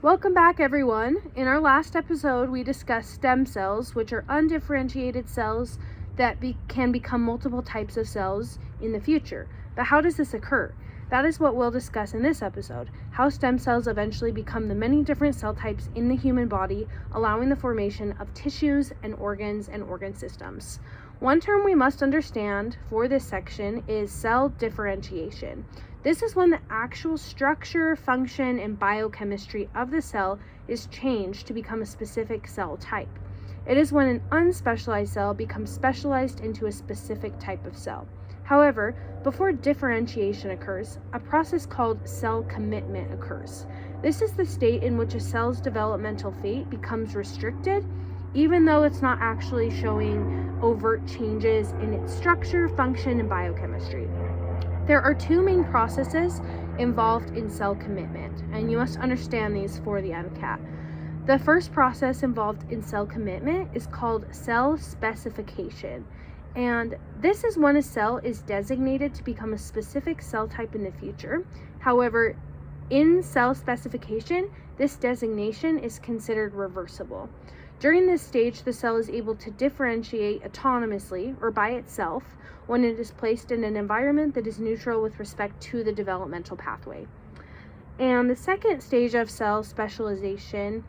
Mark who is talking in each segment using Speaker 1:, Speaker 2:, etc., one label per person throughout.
Speaker 1: Welcome back, everyone. In our last episode, we discussed stem cells, which are undifferentiated cells that can become multiple types of cells in the future. But how does this occur? That is what we'll discuss in this episode, how stem cells eventually become the many different cell types in the human body, allowing the formation of tissues and organ systems. One term we must understand for this section is cell differentiation. This is when the actual structure, function, and biochemistry of the cell is changed to become a specific cell type. It is when an unspecialized cell becomes specialized into a specific type of cell. However, before differentiation occurs, a process called cell commitment occurs. This is the state in which a cell's developmental fate becomes restricted, even though it's not actually showing overt changes in its structure, function, and biochemistry. There are two main processes involved in cell commitment, and you must understand these for the MCAT. The first process involved in cell commitment is called cell specification, and this is when a cell is designated to become a specific cell type in the future. However, in cell specification, this designation is considered reversible. During this stage, the cell is able to differentiate autonomously or by itself when it is placed in an environment that is neutral with respect to the developmental pathway. And the second stage of cell specialization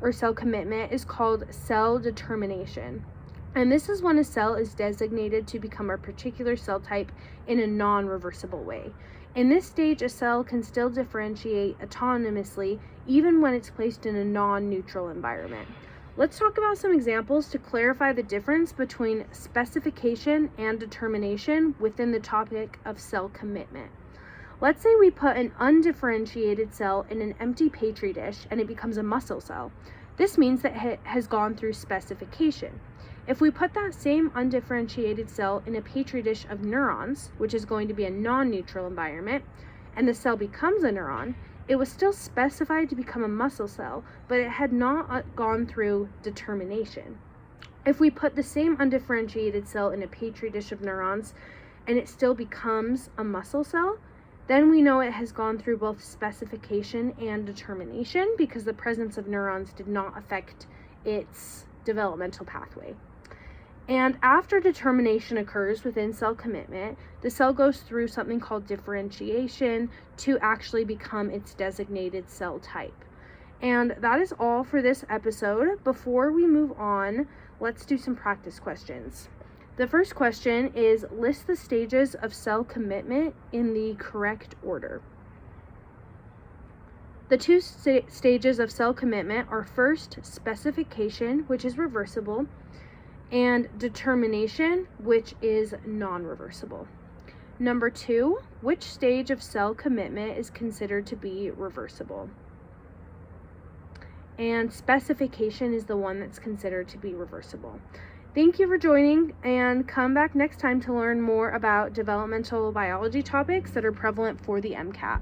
Speaker 1: or cell commitment is called cell determination. And this is when a cell is designated to become a particular cell type in a non-reversible way. In this stage, a cell can still differentiate autonomously even when it's placed in a non-neutral environment. Let's talk about some examples to clarify the difference between specification and determination within the topic of cell commitment. Let's say we put an undifferentiated cell in an empty petri dish and it becomes a muscle cell. This means that it has gone through specification. If we put that same undifferentiated cell in a petri dish of neurons, which is going to be a non-neutral environment, and the cell becomes a neuron, it was still specified to become a muscle cell, but it had not gone through determination. If we put the same undifferentiated cell in a petri dish of neurons and it still becomes a muscle cell, then we know it has gone through both specification and determination because the presence of neurons did not affect its developmental pathway. And after determination occurs within cell commitment, the cell goes through something called differentiation to actually become its designated cell type. And that is all for this episode. Before we move on, let's do some practice questions. The first question is, list the stages of cell commitment in the correct order. The two stages of cell commitment are first, specification, which is reversible, and determination, which is non-reversible. Number 2, which stage of cell commitment is considered to be reversible? And specification is the one that's considered to be reversible. Thank you for joining, and come back next time to learn more about developmental biology topics that are prevalent for the MCAT.